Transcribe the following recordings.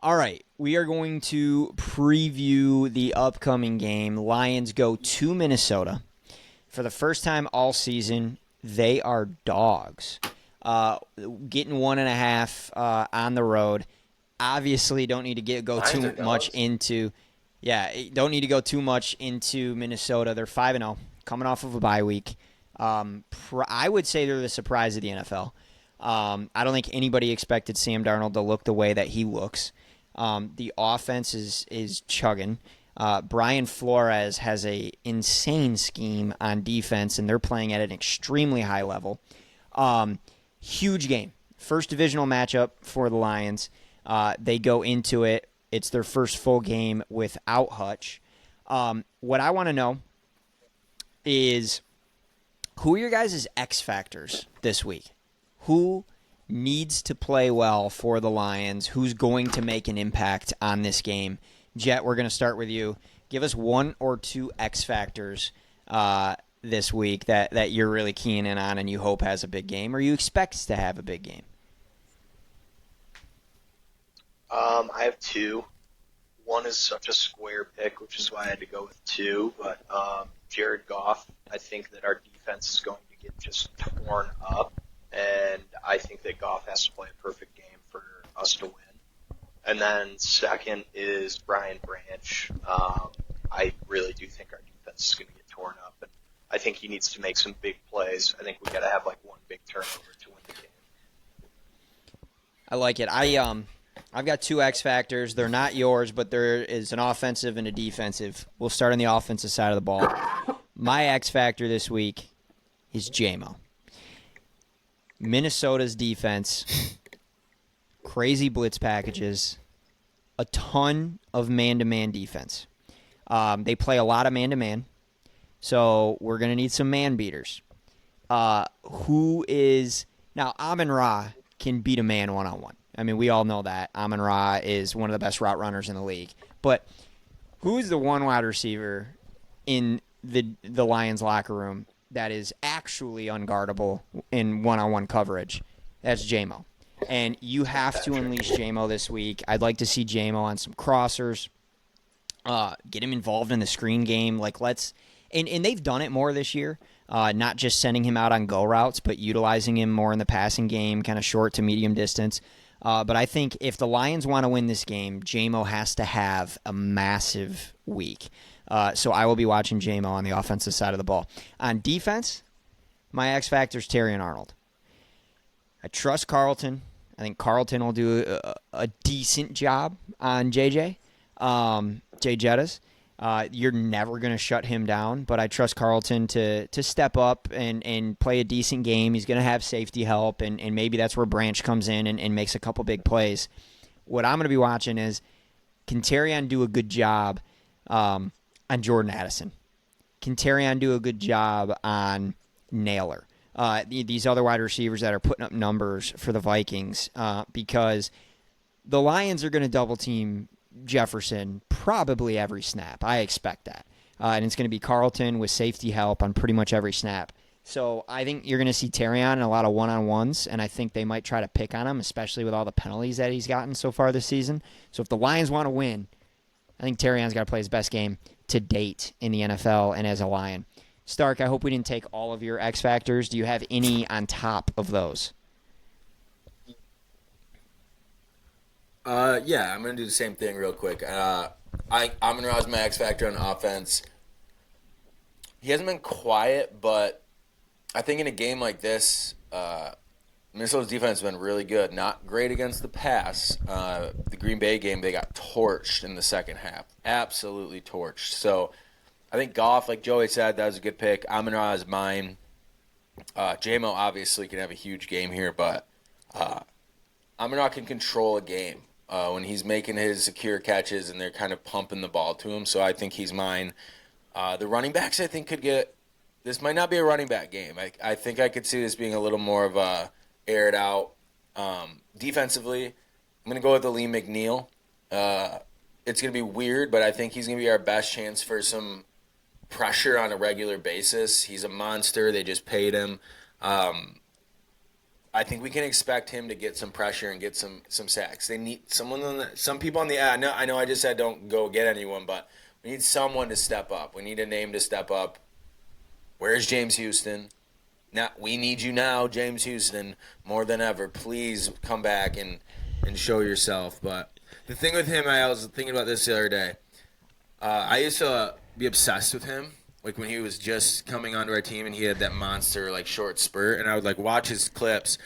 All right, we are going to preview the upcoming game. Lions go to Minnesota. For the first time all season, they are dogs. Getting 1.5 on the road. Obviously, don't need to go Lions are too much dogs. into. Yeah, don't need to go too much into Minnesota. They're 5-0, coming off of a bye week. I would say they're the surprise of the NFL. I don't think anybody expected Sam Darnold to look the way that he looks. The offense is chugging. Brian Flores has a insane scheme on defense, and they're playing at an extremely high level. Huge game, first divisional matchup for the Lions. They go into it. It's their first full game without Hutch. What I want to know is who are your guys' X factors this week? Who needs to play well for the Lions? Who's going to make an impact on this game? Jet, we're going to start with you. Give us one or two X factors this week that you're really keen in on and you hope has a big game or you expect to have a big game. I have two. One is such a square pick, which is why I had to go with two. But Jared Goff, I think that our defense is going to get just torn up, and I think that Goff has to play a perfect game for us to win. And then second is Brian Branch. I really do think our defense is going to get torn up, and I think he needs to make some big plays. I think we got to have like one big turnover to win the game. I like it. I've got two X factors. They're not yours, but there is an offensive and a defensive. We'll start on the offensive side of the ball. My X factor this week is JMO. Minnesota's defense, crazy blitz packages, a ton of man-to-man defense. They play a lot of man-to-man, so we're going to need some man beaters. Who is now Amon Ra can beat a man one-on-one. I mean, we all know that. Amon Ra is one of the best route runners in the league. But who's the one wide receiver in the Lions locker room that is actually unguardable in one-on-one coverage? That's JMO. And you have to unleash JMO this week. I'd like to see JMO on some crossers. Get him involved in the screen game. And they've done it more this year. Not just sending him out on go routes, but utilizing him more in the passing game, kind of short to medium distance. But I think if the Lions want to win this game, JMO has to have a massive week. So I will be watching JMO on the offensive side of the ball. On defense, my X factor is Terry and Arnold. I trust Carlton. I think Carlton will do a decent job on JJ. Jay Jettas. You're never going to shut him down, but I trust Carlton to step up and play a decent game. He's going to have safety help, and maybe that's where Branch comes in and makes a couple big plays. What I'm going to be watching is, can Terrion do a good job on Jordan Addison? Can Terrion do a good job on Naylor? These other wide receivers that are putting up numbers for the Vikings, because the Lions are going to double team Jefferson probably every snap. I expect that. And it's going to be Carlton with safety help on pretty much every snap. So I think you're going to see Terrion in a lot of one-on-ones, and I think they might try to pick on him, especially with all the penalties that he's gotten so far this season. So if the Lions want to win, I think Terrion's got to play his best game to date in the NFL and as a Lion. Stark, I hope we didn't take all of your X factors. Do you have any on top of those? Yeah, I'm gonna do the same thing real quick. Amon Ra's my X factor on offense. He hasn't been quiet, but I think in a game like this, Minnesota's defense has been really good. Not great against the pass. The Green Bay game, they got torched in the second half. Absolutely torched. So I think Goff, like Joey said, that was a good pick. Amon Ra is mine. JMO obviously can have a huge game here, but Amon Ra can control a game when he's making his secure catches and they're kind of pumping the ball to him. So I think he's mine. The running backs, I think, could get – this might not be a running back game. I think I could see this being a little more of a aired out. Defensively, I'm going to go with Lee McNeil. It's going to be weird, but I think he's going to be our best chance for some pressure on a regular basis. He's a monster. They just paid him. I think we can expect him to get some pressure and get some sacks. They need someone some people on the I know I just said don't go get anyone, but we need someone to step up. We need a name to step up. Where's James Houston? Now we need you now, James Houston, more than ever. Please come back and show yourself. But the thing with him, I was thinking about this the other day. I used to be obsessed with him. Like when he was just coming onto our team and he had that monster like short spurt, and I would like watch his clips,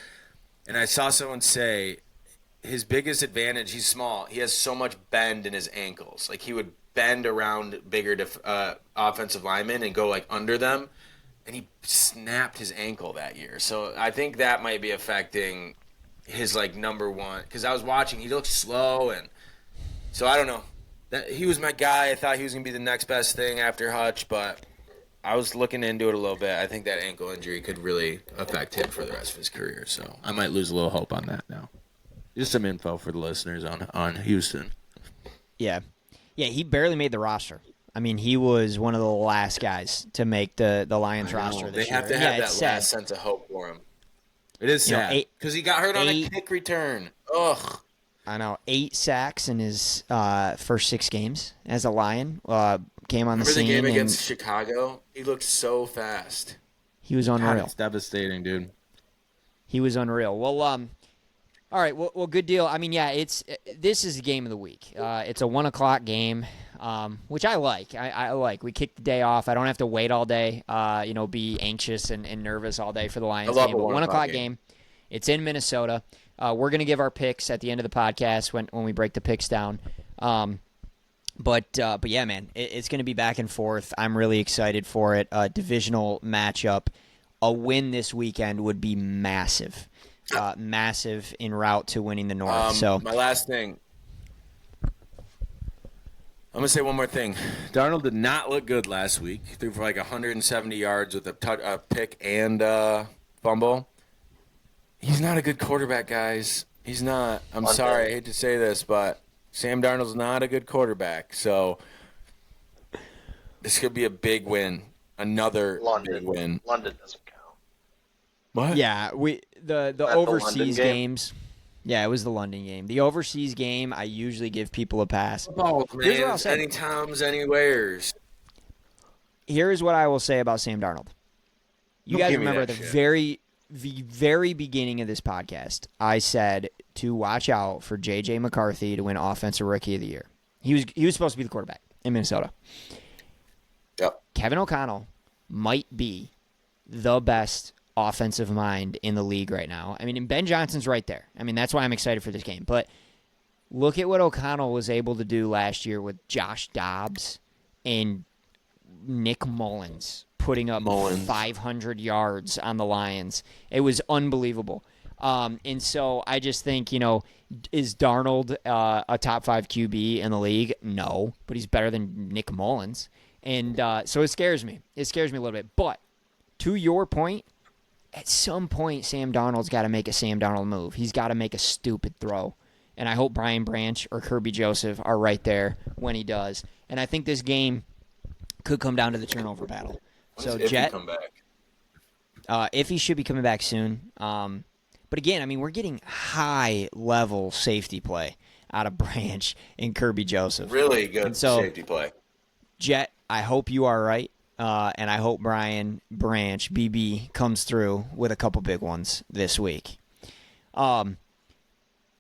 and I saw someone say his biggest advantage, he's small, he has so much bend in his ankles. Like he would bend around bigger offensive linemen and go like under them, and he snapped his ankle that year. So I think that might be affecting his like number one, because I was watching, he looked slow, and so I don't know. He was my guy. I thought he was going to be the next best thing after Hutch, but I was looking into it a little bit. I think that ankle injury could really affect him for the rest of his career, so I might lose a little hope on that now. Just some info for the listeners on Houston. Yeah, he barely made the roster. I mean, he was one of the last guys to make the Lions roster this year. They have to have that last sense of hope for him. It is sad because he got hurt on a kick return. Ugh. I know, 8 sacks in his first 6 games as a Lion. Came on the scene. Remember the game against Chicago? He looked so fast. He was unreal. God, it's devastating, dude. He was unreal. Well, all right. Well, good deal. I mean, yeah, this is the game of the week. It's a 1:00 game, which I like. I like. We kick the day off. I don't have to wait all day. Be anxious and nervous all day for the Lions game. But 1:00 game. It's in Minnesota. We're going to give our picks at the end of the podcast when we break the picks down. But yeah, man, it's going to be back and forth. I'm really excited for it. Divisional matchup. A win this weekend would be massive. Massive en route to winning the North. So my last thing. I'm going to say one more thing. Darnold did not look good last week. He threw for like 170 yards with a pick and fumble. He's not a good quarterback, guys. He's not. I'm sorry. I hate to say this, but Sam Darnold's not a good quarterback. So this could be a big win. Another big win. London doesn't count. What? Yeah, the overseas games. Yeah, it was the London game. The overseas game, I usually give people a pass. Oh, man. Anytimes, anywheres. Here's what I will say about Sam Darnold. You guys remember the very beginning of this podcast, I said to watch out for J.J. McCarthy to win Offensive Rookie of the Year. He was supposed to be the quarterback in Minnesota. Yep. Kevin O'Connell might be the best offensive mind in the league right now. I mean, and Ben Johnson's right there. I mean, that's why I'm excited for this game. But look at what O'Connell was able to do last year with Josh Dobbs and Nick Mullins putting up 500 yards on the Lions. It was unbelievable. And so I just think, is Darnold a top 5 QB in the league? No, but he's better than Nick Mullins. And so it scares me. It scares me a little bit. But to your point, at some point, Sam Darnold's got to make a Sam Darnold move. He's got to make a stupid throw. And I hope Brian Branch or Kirby Joseph are right there when he does. And I think this game could come down to the turnover battle. So Jet, come back? Iffy should be coming back soon. But again, I mean, we're getting high-level safety play out of Branch and Kirby Joseph. Really good safety play. Jet, I hope you are right, and I hope Brian Branch, BB, comes through with a couple big ones this week. All